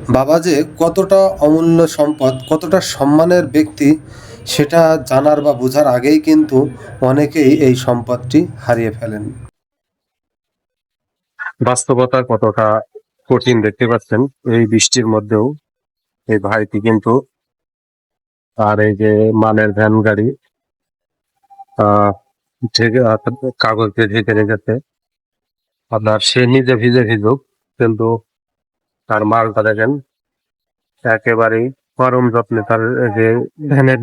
বাবা যে কতটা অমূল্য সম্পদ, কতটা সম্মানের ব্যক্তি, সেটা জানার বা বোঝার আগেই কিন্তু অনেকেই এই সম্পদটি হারিয়ে ফেলেন। বাস্তবতা কতটা কঠিন দেখতে পাচ্ছেন এই বৃষ্টির মধ্যেও এই ভাইটি কিন্তু, আর এই যে মালের ভ্যান গাড়ি আহ ঢেকে কাগজ দিয়ে ঢেকে রেখেছে। আপনার সে নিজে ভিজে ভিজুক, কিন্তু তার মালটা দেখেন একেবারেই পরম যত্নে তার যে ভ্যানের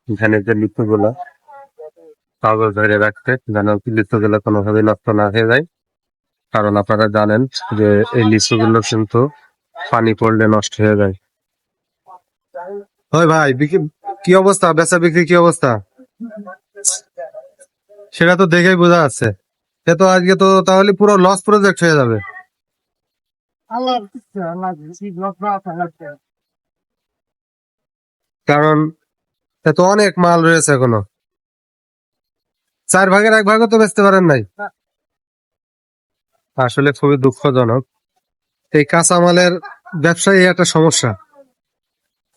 ভ্যানের যে লিচুগুলা কাগজ ধরে রাখছে, যেন লিচুগুলো কোনোভাবে নষ্ট না হয়ে যায়। কারণ আপনারা জানেন যে এই লিচুগুলো কিন্তু পানি পড়লে নষ্ট হয়ে যায়। ওই ভাই, কি অবস্থা, বেচা বিক্রি কি অবস্থা? সেটা তো দেখেই বোঝা যাচ্ছে। সে তো আজকে তো তাহলে পুরো লস প্রজেক্ট হয়ে যাবে। কারণ এ তো অনেক মাল রয়েছে এখনো, 1/4 ভাগও তো বেচতে পারেন নাই। আসলে খুবই দুঃখজনক। এই কাঁচামালের ব্যবসায় এই একটা সমস্যা।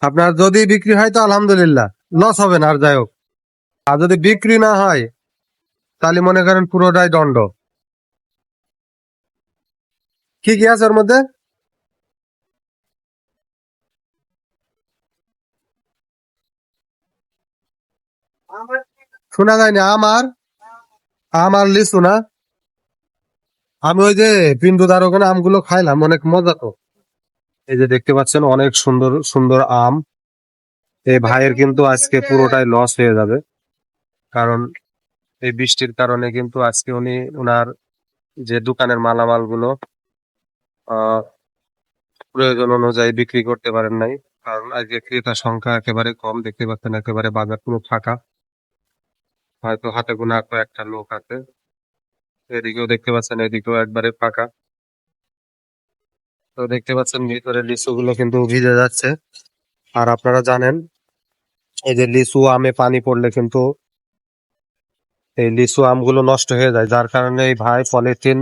আপনার যদি বিক্রি হয় তো আলহামদুলিল্লাহ, লস হবে না, আর যাই হোক। আর যদি বিক্রি না হয় তাহলে মনে করেন পুরোটাই দণ্ড। কি কি আছে ওর মধ্যে? শোনা যায়নি। আমার লিচু না? আমি ওই যে বিন্দুদার ওখানে আমগুলো খাইলাম, অনেক মজা তো। এই যে দেখতে পাচ্ছেন অনেক সুন্দর সুন্দর আম। এই ভাইয়ের কিন্তু আজকে পুরোটাই লস হয়ে যাবে। কারণ এই বৃষ্টির কারণে কিন্তু আজকে উনি ওনার যে দোকানের মালামাল গুলো আহ প্রয়োজন অনুযায়ী বিক্রি করতে পারেন নাই। কারণ আজকে ক্রেতার সংখ্যা একেবারে কম, দেখতে পাচ্ছেন একেবারে বাজার পুরো ফাঁকা। হয়তো হাতে গোনা কয়েকটা লোক আছে। এদিকেও দেখতে পাচ্ছেন, এদিকেও একবারে ফাঁকা। তো দেখতে পাচ্ছেন ভিতরে লিচু গুলো কিন্তু ভিজে যাচ্ছে। আর আপনারা জানেন এই যে লিচু আমে পানি পড়লে কিন্তু এই লিচু আমগুলো নষ্ট হয়ে যায়, যার কারণে এই ভাই পলিথিন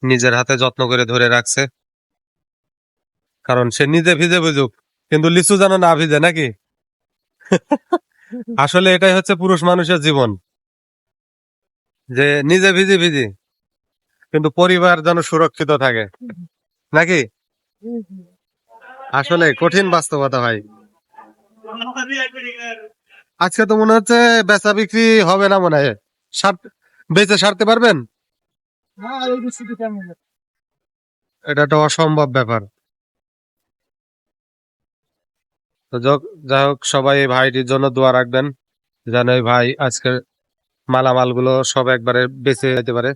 নিজের হাতে যত্ন করে ধরে রাখছে। কারণ সে নিজে ভিজে বুঝুক, কিন্তু লিচু যেন না ভিজে, নাকি? আসলে এটাই হচ্ছে পুরুষ মানুষের জীবন, যে নিজে ভিজি ভিজি কিন্তু পরিবার যেন সুরক্ষিত থাকে, নাকি? আসলে কঠিন বাস্তবতা ভাই। আজকে তো মনে হচ্ছে বেচা বিক্রি হবে না মনে হয়। বেচে সারতে পারবেন? এটা তো অসম্ভব ব্যাপার। তো যাই হোক, সবাই এই ভাইটির জন্য দোয়া রাখবেন, যেন এই ভাই আজকের মালামাল গুলো সব একবারে বেঁচে যেতে পারে।